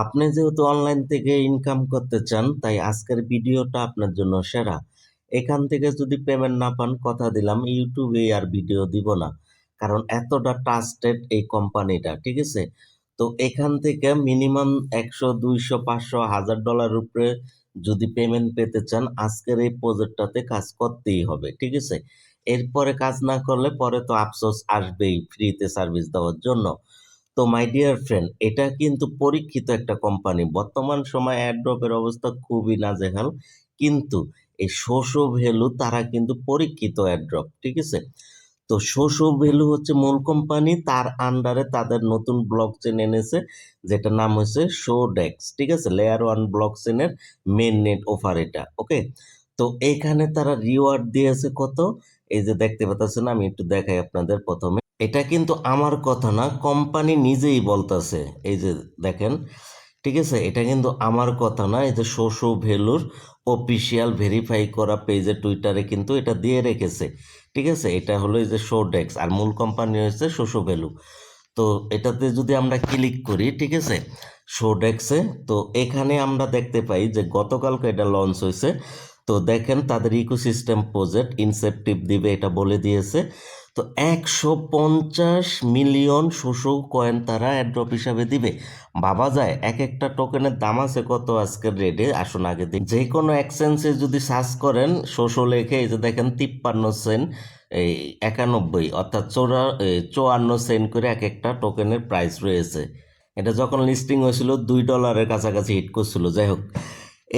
আপনি যেহেতু অনলাইন থেকে ইনকাম করতে চান, তাই আজকের ভিডিওটা আপনার জন্য সেরা। এখান থেকে যদি পেমেন্ট না পান, কথা দিলাম ইউটিউবে আর ভিডিও দিব না, কারণ এতটা ট্রাস্টেড এই কোম্পানিটা, ঠিক আছে। তো এখান থেকে মিনিমাম 100, 200, 500, 1000 ডলার উপরে যদি পেমেন্ট পেতে চান, আজকের এই প্রজেক্টটাতে কাজ করতেই হবে, ঠিক আছে। এরপরে কাজ না করলে পরে তো আফসোস আসবেই ফ্রিতে সার্ভিস দেওয়ার জন্য। তো মাই ডিয়ার ফ্রেন্ড, এটা কিন্তু পরীক্ষিত একটা কোম্পানি। বর্তমান সময় অ্যাড্রপের অবস্থা খুবই নাজেহাল, কিন্তু এই শোষো ভ্যালু তারা কিন্তু পরীক্ষিত অ্যাড্রপ, ঠিক আছে। তো শোষো ভ্যালু হচ্ছে মূল কোম্পানি, তার আন্ডারে তাদের নতুন ব্লক চেন এনেছে, যেটা নাম হচ্ছে শোডেক্স, ঠিক আছে। লেয়ার 1 ব্লক চেনের মেন নেট অফার এটা, ওকে। তো এখানে তারা রিওয়ার্ড দিয়েছে কত, এই যে দেখতে পাচ্ছেন, আমি একটু দেখাই আপনাদের। প্রথমে এটা কিন্তু আমার কথা না, কোম্পানি নিজেই বলতেছে, এই যে দেখেন, ঠিক আছে। এটা কিন্তু আমার কথা না, এই যে শোষো ভ্যালুর অফিসিয়াল ভেরিফাই করা পেজে টুইটারে কিন্তু এটা দিয়ে রেখেছে, ঠিক আছে। এটা হলো এই যে শোডেক্স, আর মূল কোম্পানি হচ্ছে শোষো ভ্যালু। তো এটাতে যদি আমরা ক্লিক করি, ঠিক আছে, শোডেক্সে, তো এখানে আমরা দেখতে পাই যে গতকালকে এটা লঞ্চ হয়েছে। তো দেখেন তাদের ইকোসিস্টেম প্রজেক্ট ইনসেপটিভ দিবে, এটা বলে দিয়েছে। তো 150 মিলিয়ন শোষো কয়েন তারা অ্যাড্রপ হিসাবে দিবে। ভাবা যায় এক একটা টোকেনের দাম আছে কত আজকের রেটে, আসুন আগে দিই। যে কোনো এক্সচেঞ্জে যদি সার্চ করেন শোষো লেখে, এই যে দেখেন 53 সেন্ট, এই 91, অর্থাৎ 54 সেন্ট করে এক একটা টোকেনের প্রাইস রয়েছে। এটা যখন লিস্টিং হয়েছিল $2 কাছাকাছি হিট করছিল। যাই হোক,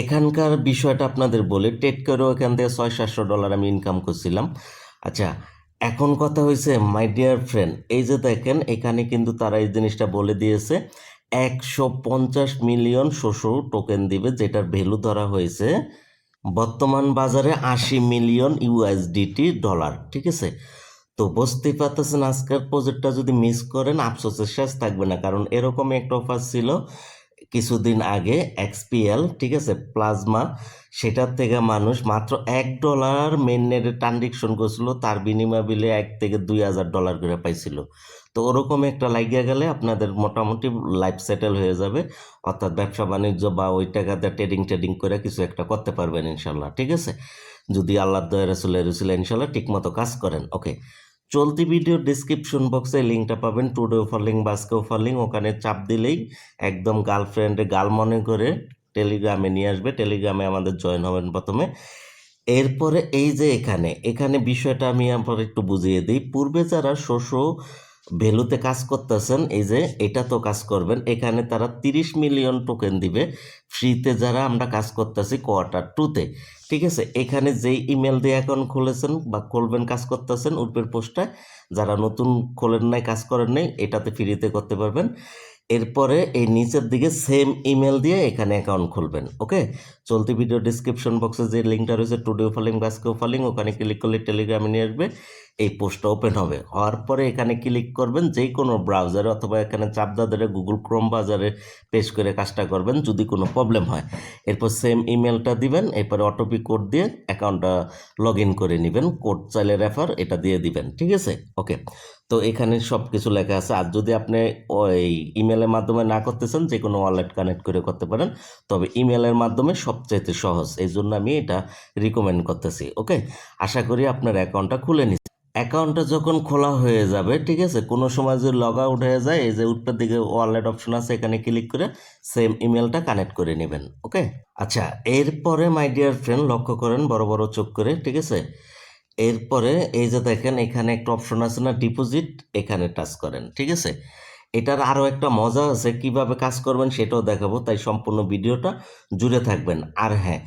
এখানকার বিষয়টা আপনাদের বলে, টেট করেও এখান থেকে 600-700 ডলার আমি ইনকাম করছিলাম। আচ্ছা, এখন কথা হয়েছে মাই ডিয়ার ফ্রেন্ড, এই যে দেখেন এখানে কিন্তু তারা এই জিনিসটা বলে দিয়েছে 150 মিলিয়ন শোষো টোকেন দিবে, যেটার ভ্যালু ধরা হয়েছে বর্তমান বাজারে 80 মিলিয়ন ইউএসডিটি ডলার, ঠিক আছে। তো বুঝতেই পারতেছেন আজকের প্রজেক্টটা যদি মিস করেন আফসোসের শেষ থাকবে না, কারণ এরকমই একটা অফার ছিল কিছুদিন আগে এক্সপিএল, ঠিক আছে, প্লাজমা। সেটার থেকে মানুষ মাত্র $1 মেন নেটে ট্রানজেকশন করছিল, তার বিনিময় বিলে 1 থেকে 2 হাজার ডলার করে পাইছিল। তো ওরকম একটা লাগিয়ে গেলে আপনাদের মোটামুটি লাইফ সেটেল হয়ে যাবে, অর্থাৎ ব্যবসা বাণিজ্য বা ওই টাকাতে ট্রেডিং ট্রেডিং করে কিছু একটা করতে পারবেন ইনশাল্লাহ, ঠিক আছে। যদি আল্লাহ দয়া রসুলের রসুল ইনশাল্লাহ ঠিক মতো কাজ করেন, ওকে। চলতি ভিডিওর ডিসক্রিপশন বক্সে লিঙ্কটা পাবেন, টুডে অফার লিঙ্ক, বাস্কে অফার লিঙ্ক, ওখানে চাপ দিলেই একদম গার্লফ্রেন্ডে গাল মনে করে টেলিগ্রামে নিয়ে আসবে। টেলিগ্রামে আমাদের জয়েন হবেন প্রথমে। এরপরে এই যে এখানে এখানে বিষয়টা আমি আবার একটু বুঝিয়ে দিই। পূর্বে যারা শোষো ভ্যালুতে কাজ করতেছেন, এই যে এটা তো কাজ করবেন, এখানে তারা 30 মিলিয়ন টোকেন দিবে ফ্রিতে, যারা আমরা কাজ করতেছি কোয়ার্টার 2-তে, ঠিক আছে। এখানে যেই ইমেল দিয়ে অ্যাকাউন্ট খুলেছেন বা খুলবেন, কাজ করতেছেন উপরের পোস্টটায়, যারা নতুন খোলেন নাই, কাজ করেন নাই, এটাতে ফ্রিতে করতে পারবেন। এরপরে এই নিচের দিকে সেম ইমেল দিয়ে এখানে অ্যাকাউন্ট খুলবেন, ওকে। চলতি ভিডিও ডিসক্রিপশন বক্সে যে লিঙ্কটা রয়েছে টুডে অফার লিঙ্ক, বাস্কে অফার লিঙ্ক, ওখানে ক্লিক করলে টেলিগ্রামে নিয়ে আসবে। এই পোস্টটা ওপেন হবে, হওয়ার পরে এখানে ক্লিক করবেন যে কোনো ব্রাউজারে, অথবা এখানে চাপ ধরে গুগল ক্রোম বাজারে পেস্ট করে কাজটা করবেন যদি কোনো প্রবলেম হয়। এরপর সেম ইমেলটা দিবেন, এরপরে অটোপি কোড দিয়ে অ্যাকাউন্টটা লগ ইন করে নেবেন। কোড চাইলে রেফার এটা দিয়ে দিবেন, ঠিক আছে, ওকে। তো এখানে সব কিছু লেখা আছে। আর যদি আপনি ওই ইমেলের মাধ্যমে না করতে চান, যে কোনো ওয়ালেট কানেক্ট করে করতে পারেন, তবে ইমেলের মাধ্যমে সবচাইতে সহজ, এই জন্য আমি এটা রিকমেন্ড করতেছি, ওকে। আশা করি আপনার অ্যাকাউন্টটা খুলে নিচ্ছে। অ্যাকাউন্টটা যখন খোলা হয়ে যাবে, ঠিক আছে, কোনো সময় যদি লগ আউট হয়ে যায়, এই যে উপরের দিকে ওয়ালেট অপশন আছে, এখানে ক্লিক করে সেম ইমেলটা কানেক্ট করে নেবেন, ওকে। আচ্ছা, এরপরে মাই ডিয়ার ফ্রেন্ড লক্ষ্য করেন বড় বড় চোখ করে, ঠিক আছে। এরপরে এই যে দেখেন এখানে একটা অপশন আছে না, ডিপোজিট, এখানে টাচ করেন, ঠিক আছে। এটার আরও একটা মজা আছে, কিভাবে কাজ করবেন সেটাও দেখাবো, তাই সম্পূর্ণ ভিডিওটা জুড়ে থাকবেন। আর হ্যাঁ,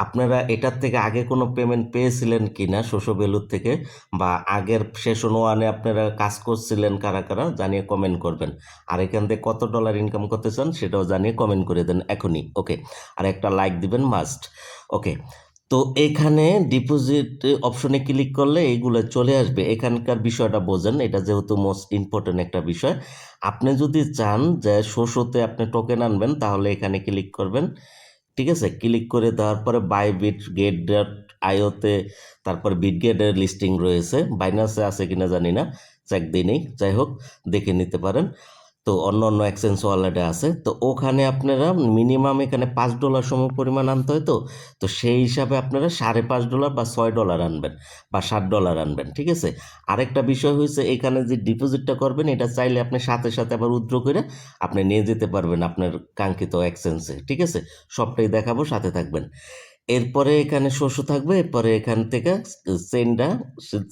আপনারা এটার থেকে আগে কোনো পেমেন্ট পেয়েছিলেন কি না শোষো ভ্যালুর থেকে, বা আগের সেশন 1-এ আপনারা কাজ করছিলেন কারা কারা, জানিয়ে কমেন্ট করবেন। আর এখান থেকে কত ডলার ইনকাম করতে চান সেটাও জানিয়ে কমেন্ট করে দেন এখনই, ওকে। আর একটা লাইক দিবেন মাস্ট, ওকে। তো এখানে ডিপোজিট অপশনে ক্লিক করলে এইগুলো চলে আসবে। এখানকার বিষয়টা বোঝেন, এটা যেহেতু মোস্ট ইম্পর্টেন্ট একটা বিষয়। আপনি যদি চান যে শোতে আপনি টোকেন আনবেন, তাহলে এখানে ক্লিক করবেন, ঠিক আছে। ক্লিক করে দেওয়ার পরে বাই বিটগেট.ioতে, তারপর বিটগেটের লিস্টিং রয়েছে, বাইনান্সে আছে কিনা জানি না, চেক দিই নেই, যাই হোক দেখে নিতে পারেন। তো অন্য অন্য এক্সচেঞ্জ ওয়ালেটে আছে, তো ওখানে আপনারা মিনিমাম এখানে $5 সম পরিমাণ আনতে হয়। তো সেই হিসাবে আপনারা $5.5 বা $6 আনবেন বা $7 আনবেন, ঠিক আছে। আরেকটা বিষয় হয়েছে, এখানে যে ডিপোজিটটা করবেন এটা চাইলে আপনি সাথে সাথে আবার উইথড্র করে আপনি নিয়ে যেতে পারবেন আপনার কাঙ্ক্ষিত এক্সচেঞ্জে, ঠিক আছে। সবটাই দেখাবো, সাথে থাকবেন। এরপরে এখানে শস্য থাকবে, এরপরে এখান থেকে চেইনটা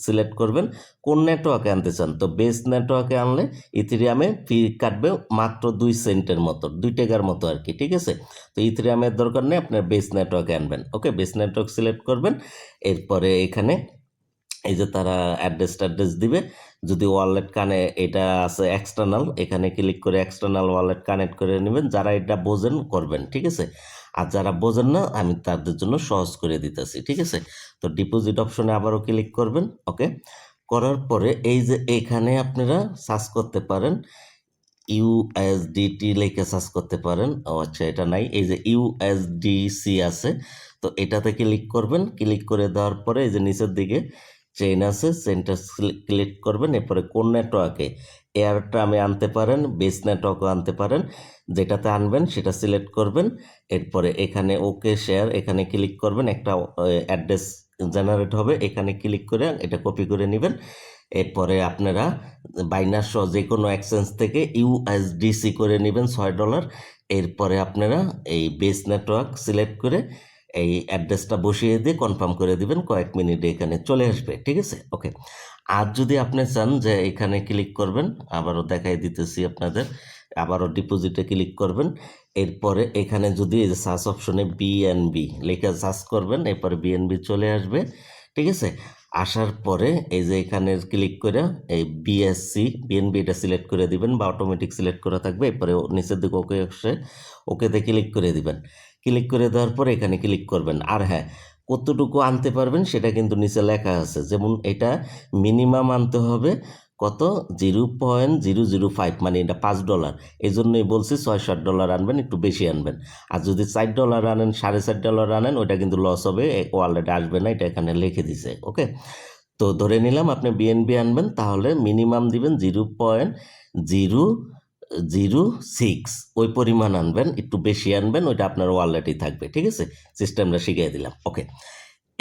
সিলেক্ট করবেন কোন নেটওয়ার্কে আনতে চান। তো বেস নেটওয়ার্কে আনলে ইথেরিয়ামে ফি কাটবে মাত্র 2 সেন্টের মতো, 2 টাকার মতো আর কি, ঠিক আছে। তো ইথেরিয়ামের দরকার নেই, আপনার বেস নেটওয়ার্কে আনবেন। ওকে, বেস নেটওয়ার্ক সিলেক্ট করবেন। এরপরে এখানে এই যে তারা অ্যাড্রেস দিবে, যদি ওয়ালেট এটা আছে এক্সটার্নাল, এখানে ক্লিক করে এক্সটার্নাল ওয়ালেট কানেক্ট করে নেবেন। যারা এটা বোঝেন করবেন, ঠিক আছে। আর যারা বোঝেন না আমি তাদের জন্য সহজ করে দিতেছি, ঠিক আছে। তো ডিপোজিট অপশনে আবারও ক্লিক করবেন। ওকে, করার পরে এই যে এখানে আপনারা সার্চ করতে পারেন ইউএসডিটি লিখে সার্চ করতে পারেন। ও আচ্ছা, এটা নাই, এই যে ইউএসডিসি আছে, তো এটাতে ক্লিক করবেন। ক্লিক করে দেওয়ার পরে এই যে নিচের দিকে চেইন আছে, চেইনটা ক্লিক করবেন। এরপরে কোন নেটওয়ার্কে, এয়ারটামে আনতে পারেন, বেস নেটওয়ার্কও আনতে পারেন, যেটাতে আনবেন সেটা সিলেক্ট করবেন। এরপরে এখানে ওকে শেয়ার, এখানে ক্লিক করবেন, একটা অ্যাড্রেস জেনারেট হবে, এখানে ক্লিক করে এটা কপি করে নেবেন। এরপরে আপনারা বাইনাস সহ যে কোনো এক্সচেঞ্জ থেকে ইউএসডিসি করে নেবেন $6। এরপরে আপনারা এই বেস নেটওয়ার্ক সিলেক্ট করে এই অ্যাড্রেসটা বসিয়ে দিয়ে কনফার্ম করে দিবেন, কয়েক মিনিটে এখানে চলে আসবে, ঠিক আছে। ওকে, আর যদি আপনি চান যে এখানে ক্লিক করবেন, আবারও দেখাই দিতেছি আপনাদের, আবারও ডিপোজিটে ক্লিক করবেন। এরপরে এখানে যদি এই যে সার্চ অপশনে বিএনবি লিখে সার্চ করবেন, এরপরে বিএনবি চলে আসবে, ঠিক আছে। আসার পরে এই যে এখানে ক্লিক করে এই বিএনবি এটা সিলেক্ট করে দিবেন, বা অটোমেটিক সিলেক্ট করা থাকবে। এরপরে নিচের দিকে ওকে আসে, ওকেতে ক্লিক করে দিবেন। ক্লিক করে দেওয়ার পরে এখানে ক্লিক করবেন। আর হ্যাঁ, কতটুকু আনতে পারবেন সেটা কিন্তু নিচে লেখা আছে, যেমন এটা মিনিমাম আনতে হবে কত, 0.005, মানে এটা $5। এই জন্যই বলছি $6-7 আনবেন, একটু বেশি আনবেন। আর যদি $4 আনেন, $4.5 আনেন, ওইটা কিন্তু লস হবে, ওয়ালেটে আসবে না, এটা এখানে লিখে দিছে। ওকে, তো ধরে নিলাম আপনি বিএনবি আনবেন, তাহলে মিনিমাম দিবেন 0.006, ওই পরিমাণ আনবেন, একটু বেশি আনবেন, ওইটা আপনার ওয়ালেটেই থাকবে, ঠিক আছে। সিস্টেমটা শিখিয়ে দিলাম। ওকে,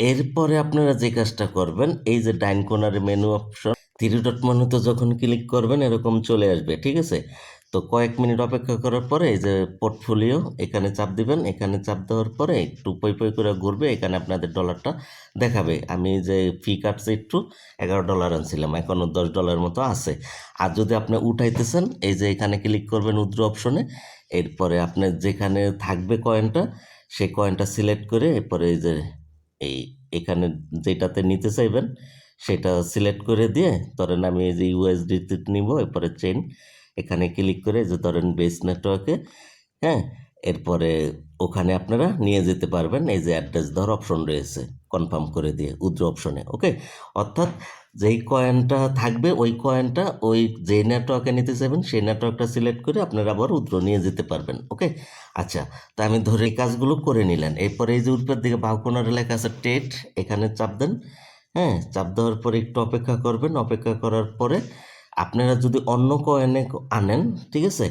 এরপরে আপনারা যে কাজটা করবেন, এই যে ডাইন কর্নারে মেনু অপশন, 3 ডট মেনুতে যখন ক্লিক করবেন এরকম চলে আসবে, ঠিক আছে। তো কয়েক মিনিট অপেক্ষা করার পরে এই যে পোর্টফোলিও, এখানে চাপ দিবেন। এখানে চাপ দেওয়ার পরে একটু পই পই করে ঘুরবে, এখানে আপনাদের ডলারটা দেখাবে। আমি যে ফি কাটছে একটু, $11 আনছিলাম, এখনও $10 মতো আছে। আর যদি আপনি উঠাইতেছেন, এই যে এখানে ক্লিক করবেন উইথড্র অপশনে। এরপরে আপনার যেখানে থাকবে কয়েনটা, সেই কয়েনটা সিলেক্ট করে এরপরে এই যে এই এখানে যেটাতে নিতে চাইবেন সেটা সিলেক্ট করে দিয়ে, ধরেন আমি এই যে ইউএসডিতে নিব, এরপরে চেইন এখানে ক্লিক করে যে ধরেন বেস নেটওয়ার্কে, হ্যাঁ, এরপরে ওখানে আপনারা নিয়ে যেতে পারবেন। এই যে অ্যাড্রেস ধর অপশন রয়েছে, কনফার্ম করে দিয়ে উইথড্র অপশনে। ওকে, অর্থাৎ যেই কয়েনটা থাকবে ওই কয়েনটা ওই যে নেটওয়ার্কে নিতে চাইবেন সেই নেটওয়ার্কটা সিলেক্ট করে আপনারা আবার উইথড্র নিয়ে যেতে পারবেন। ওকে, আচ্ছা, তা আমি ধরে এই কাজগুলো করে নিলেন। এরপরে এই যে উপরের দিকে বাউ কোণারে লেখা আছে ট্রেড, এখানে চাপ দেন। হ্যাঁ, চাপ দেওয়ার পরে একটু অপেক্ষা করবেন। অপেক্ষা করার পরে আপনারা যদি অন্য কয়েনে আনেন, ঠিক আছে,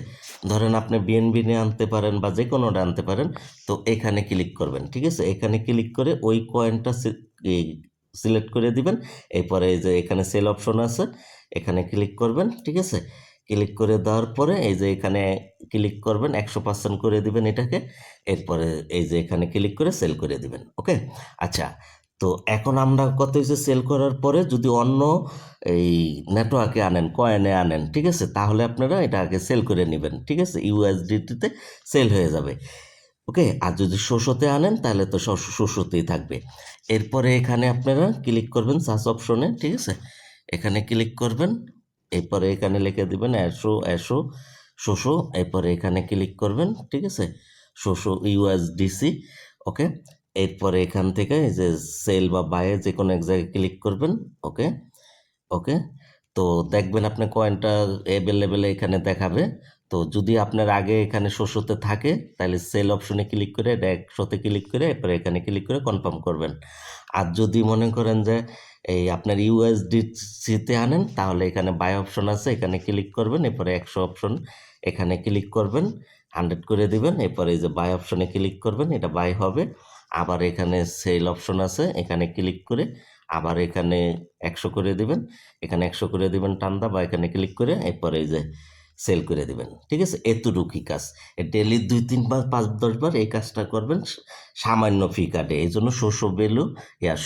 ধরেন আপনি বিএনবি নিয়ে আনতে পারেন বা যে কোনোটা আনতে পারেন, তো এখানে ক্লিক করবেন, ঠিক আছে। এখানে ক্লিক করে ওই কয়েনটা সিলেক্ট করে দিবেন। এরপরে এই যে এখানে সেল অপশন আছে, এখানে ক্লিক করবেন, ঠিক আছে। ক্লিক করে দেওয়ার পরে এই যে এখানে ক্লিক করবেন, 100% করে দিবেন এটাকে। এরপরে এই যে এখানে ক্লিক করে সেল করে দিবেন। ওকে, আচ্ছা, তো এখন আমরা কত হয়েছে, সেল করার পরে যদি অন্য এই নেটওয়ার্কে আনেন, কয়েনে আনেন, ঠিক আছে, তাহলে আপনারা এটা আগে সেল করে নেবেন, ঠিক আছে, ইউএসডিটিতে সেল হয়ে যাবে। ওকে, আর যদি শোষতে আনেন তাহলে তো শোষতেই থাকবে। এরপরে এখানে আপনারা ক্লিক করবেন সার্চ অপশনে, ঠিক আছে, এখানে ক্লিক করবেন। এরপরে এখানে লিখে দিবেন অ্যাশো শোষো। এরপরে এখানে ক্লিক করবেন, ঠিক আছে, শোষো ইউএসডিসি। ওকে, এরপরে এখান থেকে এই যে সেল বা বায়ে যে কোনো এক জায়গায় ক্লিক করবেন। ওকে, ওকে, তো দেখবেন আপনি কয়েনটা অ্যাভেলেবেল এখানে দেখাবে। তো যদি আপনার আগে এখানে শোতে থাকে তাহলে সেল অপশনে ক্লিক করে এটা শোতে ক্লিক করে এরপরে এখানে ক্লিক করে কনফার্ম করবেন। আর যদি মনে করেন যে এই আপনার ইউএসডিসিতে আনেন তাহলে এখানে বাই অপশন আছে, এখানে ক্লিক করবেন, এরপরে 100 অপশন এখানে ক্লিক করবেন, 100 করে দিবেন, এরপরে এই যে বাই অপশনে ক্লিক করবেন, এটা বাই হবে। আবার এখানে সেল অপশন আছে, এখানে ক্লিক করে আবার এখানে 100 করে দিবেন, এখানে 100 করে দিবেন টান্দা, বা এখানে ক্লিক করে এরপরে এই যে সেল করে দিবেন। ঠিক আছে, এতটুকুই কাজ। ডেলি 2-3 বার 5-10 বার এই কাজটা করবেন, সামান্য ফি কাটে। এই জন্য শোষো ভ্যালু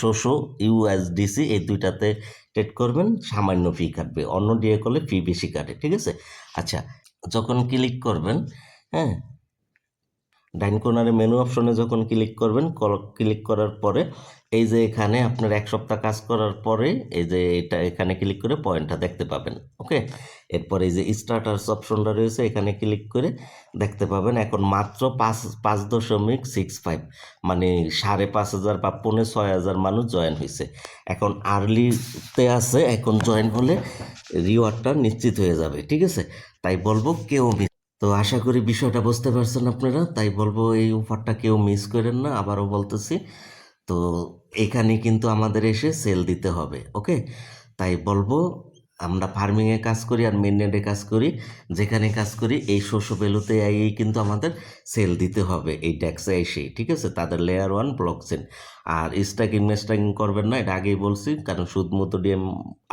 শোষো ইউএসডিসি এই দুইটাতে ট্রেড করবেন, সামান্য ফি কাটবে, অন্য দিয়ে করলে ফি বেশি কাটে। ঠিক আছে। আচ্ছা, যখন ক্লিক করবেন, হ্যাঁ, ডাইন কর্নারে মেনু অপশনে যখন ক্লিক করবেন, ক্লিক করার পরে এই যে এখানে আপনার 1 সপ্তাহ কাজ করার পরে এই যে এটা এখানে ক্লিক করে পয়েন্টটা দেখতে পাবেন। ওকে, এরপরে এই যে স্টার্টার্স অপশনটা রয়েছে, এখানে ক্লিক করে দেখতে পাবেন এখন মাত্র 5.65, মানে 5,500 বা 5,600 মানুষ জয়েন হয়েছে। এখন আর্লিতে আছে, এখন জয়েন হলে রিওয়ার্ডটা নিশ্চিত হয়ে যাবে। ঠিক আছে, তাই বলবো কেউ তো আশা করি বিষয়টা বুঝতে পারছেন আপনারা। তাই বলবো এই অফারটা কেউ মিস করেন না, আবারও বলতেছি। তো এখানে কিন্তু আমাদের এসে সেল দিতে হবে। ওকে, তাই বলবো আমরা ফার্মিংয়ে কাজ করি আর মেননেটে কাজ করি, যেখানে কাজ করি এই শস্য ভ্যালুতে এই কিন্তু আমাদের সেল দিতে হবে এই ট্যাক্সে এসেই। ঠিক আছে, তাদের লেয়ার 1 ব্লক চেন। আর স্ট্যাকিং মেস্টাকিং করবেন না, এটা আগেই বলছি, কারণ সুদ মতো দিয়ে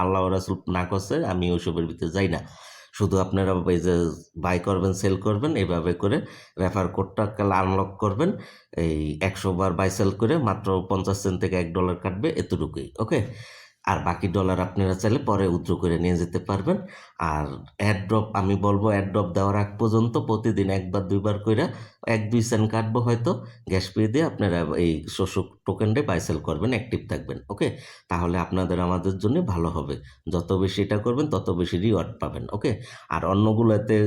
আল্লাহ রাসুল না করছে, আমি ওইসবের ভিতরে যাই না। শুধু আপনারা এই যে বাই করবেন সেল করবেন, এইভাবে করে রেফার কোডটা আনলক করবেন, এই 100 বার বাই সেল করে মাত্র 50 সেন্ট থেকে $1 কাটবে, এতটুকুই। ওকে, আর বাকি ডলার আপনারা চাইলে পরে উইথড্র করে নিয়ে যেতে পারবেন। আর অ্যাডড্রপ আমি বলবো, অ্যাডড্রপ দেওয়ার আগ পর্যন্ত প্রতিদিন 1-2 বার করে 1-2 সেন্ট কাটবো হয়তো, গ্যাস পে দিয়ে আপনারা এই শোষক টোকেনটা বাই সেল করবেন, অ্যাক্টিভ থাকবেন। ওকে, তাহলে আপনাদের আমাদের জন্য ভালো হবে। যত বেশি এটা করবেন তত বেশি রিওয়ার্ড পাবেন। ওকে, আর অন্যগুলোতে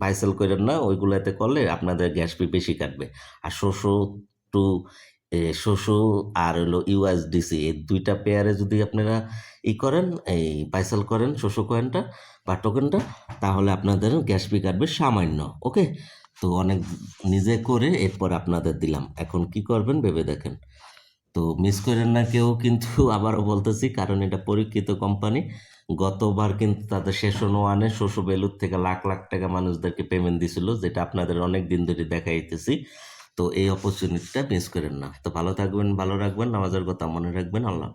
বাই সেল করেন না, ওইগুলোতে করলে আপনাদের গ্যাস পে বেশি কাটবে। আর টু শোষো আর হলো ইউএসডিসি এই দুইটা পেয়ারে যদি আপনারা করেন, এই পাইসেল করেন শোষো কয়েনটা বা টোকেনটা, তাহলে আপনাদের গ্যাস ফি কাটবে সামান্য। ওকে, তো অনেক নিজে করে এরপর আপনাদের দিলাম, এখন কি করবেন ভেবে দেখেন। তো মিস করেন না কেউ কিন্তু আবারও বলতেছি, কারণ এটা পরীক্ষিত কোম্পানি। গতবার কিন্তু তাদের সেশন ওয়ানে শোষো ভ্যালুর থেকে লাখ লাখ টাকা মানুষদেরকে পেমেন্ট দিছিল, যেটা আপনাদের অনেক দিন ধরে দেখাইতেছি। তো এই অপরচুনিটিটা মিস করেন না। তো ভালো থাকবেন, ভালো রাখবেন, নামাজের কথা মনে রাখবেন। আল্লাহ।